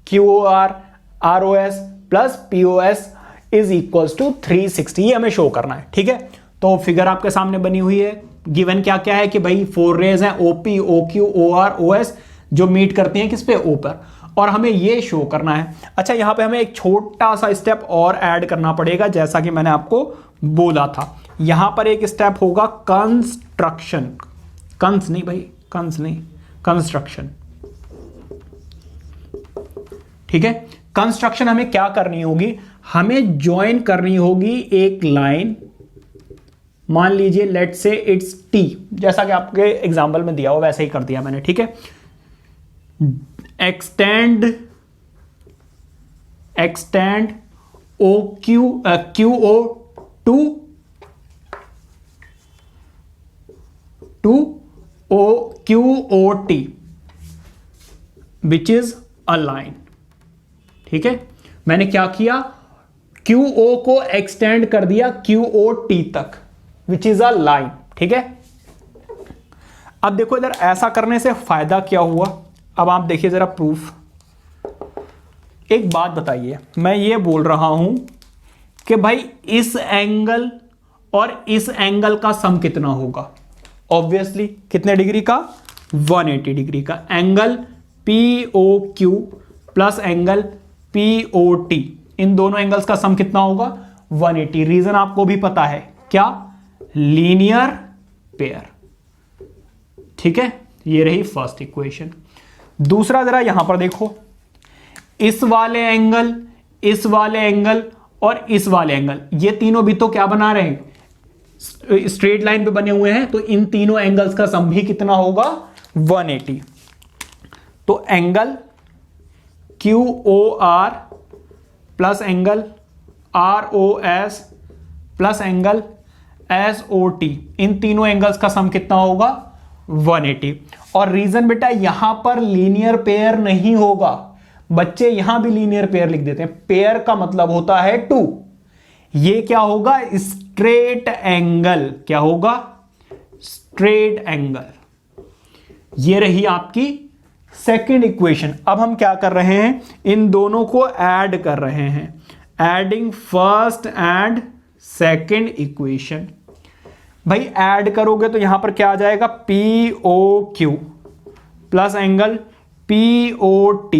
QOR, ROS plus POS is equals to 360। ये हमें शो करना है, ठीक है। तो फिगर आपके सामने बनी हुई है। गिवन क्या क्या है कि भाई 4 रेज हैं, OP, OQ, OR, OS, जो मीट करती हैं किस पे, O पर, और हमें ये शो करना है। अच्छा यहां पे हमें एक छोटा सा स्टेप और ऐड करना पड़ेगा, जैसा कि मैंने आपको बोला था। यहां पर एक स्टेप होगा कंस्ट्रक्शन, कंस नहीं भाई, कंस नहीं, कंस्ट्रक्शन, ठीक है। कंस्ट्रक्शन हमें क्या करनी होगी, हमें ज्वाइन करनी होगी एक लाइन, मान लीजिए लेट से इट्स T, जैसा कि आपके एग्जांपल में दिया हो वैसे ही कर दिया मैंने, ठीक है। Extend QO to QOT which is a line, ठीक है। मैंने क्या किया, QO को एक्सटेंड कर दिया QOT तक विच इज अ लाइन, ठीक है। अब देखो इधर ऐसा करने से फायदा क्या हुआ, अब आप देखिए जरा प्रूफ। एक बात बताइए, मैं ये बोल रहा हूं कि भाई इस एंगल और इस एंगल का सम कितना होगा? ऑब्वियसली कितने डिग्री का? 180 डिग्री का। Angle POQ plus angle POT, इन दोनों एंगल्स का सम कितना होगा? 180। रीजन आपको भी पता है, क्या? Linear pair. ठीक है, ये रही फर्स्ट इक्वेशन। दूसरा जरा यहां पर देखो, इस वाले एंगल, इस वाले एंगल और इस वाले एंगल, ये तीनों भी तो क्या बना रहे हैं? स्ट्रेट लाइन पे बने हुए हैं, तो इन तीनों एंगल्स का सम भी कितना होगा? 180। तो angle QOR plus angle ROS plus angle SOT, इन तीनों एंगल्स का सम कितना होगा? 180। और रीजन बेटा यहां पर लीनियर पेयर नहीं होगा। बच्चे यहां भी लीनियर पेयर लिख देते हैं, पेयर का मतलब होता है 2। ये क्या होगा? Straight angle. क्या होगा? Straight angle. ये रही आपकी सेकंड इक्वेशन। अब हम क्या कर रहे हैं? इन दोनों को ऐड कर रहे हैं, adding first and second equation. भाई ऐड करोगे तो यहां पर क्या आ जाएगा? POQ plus angle POT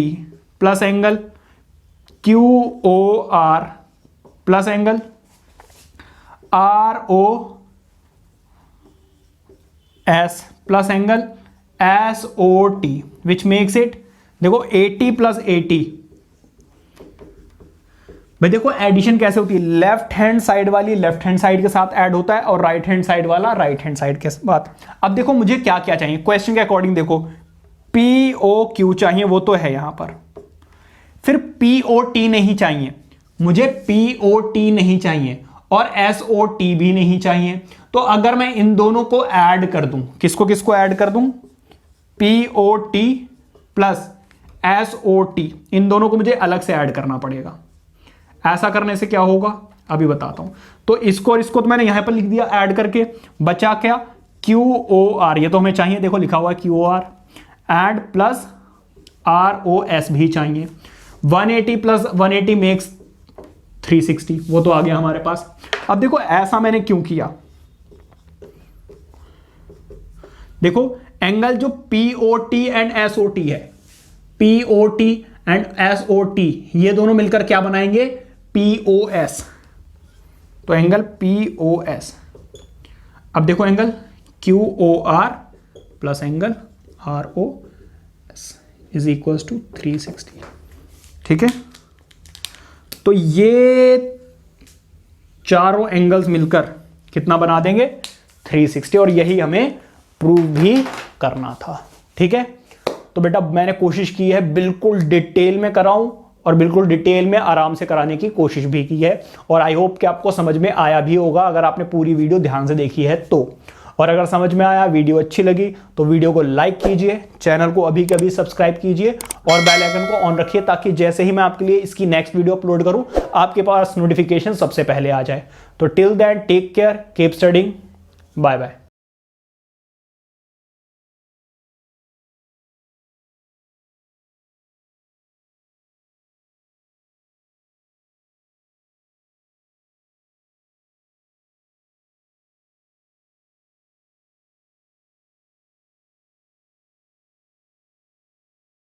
plus angle QOR plus angle ROS plus angle SOT, which makes it, देखो 80 प्लस 80। भाई देखो एडिशन कैसे होती है? लेफ्ट हैंड साइड वाली लेफ्ट हैंड साइड के साथ ऐड होता है और राइट हैंड साइड वाला राइट हैंड साइड के साथ। अब देखो मुझे क्या क्या चाहिए क्वेश्चन के अकॉर्डिंग। देखो POQ चाहिए, वो तो है यहां पर। फिर POT नहीं चाहिए, मुझे POT नहीं चाहिए और SOT भी नहीं चाहिए। तो अगर मैं इन दोनों को ऐड कर दूं, किसको किसको ऐड कर दूं? POT प्लस SOT, इन दोनों को मुझे अलग से ऐड करना पड़ेगा। ऐसा करने से क्या होगा अभी बताता हूं। तो इसको और इसको तो मैंने यहां पर लिख दिया ऐड करके, बचा क्या? QOR, ये तो हमें चाहिए, देखो लिखा हुआ है QOR। ऐड प्लस ROS भी चाहिए। 180 प्लस 180 मेक्स 360, वो तो आ गया हमारे पास। अब देखो ऐसा मैंने क्यों किया, देखो एंगल जो POT एंड SOT है, POT एंड SOT ये दोनों मिलकर क्या बनाएंगे? POS। तो एंगल POS। अब देखो angle QOR plus angle ROS is equals to 360। ठीक है, तो ये चारों एंगल्स मिलकर कितना बना देंगे? 360। और यही हमें प्रूव भी करना था। ठीक है, तो बेटा मैंने कोशिश की है बिल्कुल डिटेल में कराऊं और बिल्कुल डिटेल में आराम से कराने की कोशिश भी की है। और आई होप कि आपको समझ में आया भी होगा अगर आपने पूरी वीडियो ध्यान से देखी है तो। और अगर समझ में आया, वीडियो अच्छी लगी तो वीडियो को लाइक कीजिए, चैनल को अभी के अभी सब्सक्राइब कीजिए और बेल आइकन को ऑन रखिए ताकि जैसे ही मैं आपके लिए इसकी नेक्स्ट वीडियो अपलोड करूं आपके पास नोटिफिकेशन सबसे पहले आ जाए। तो till then take care, keep studying, bye bye.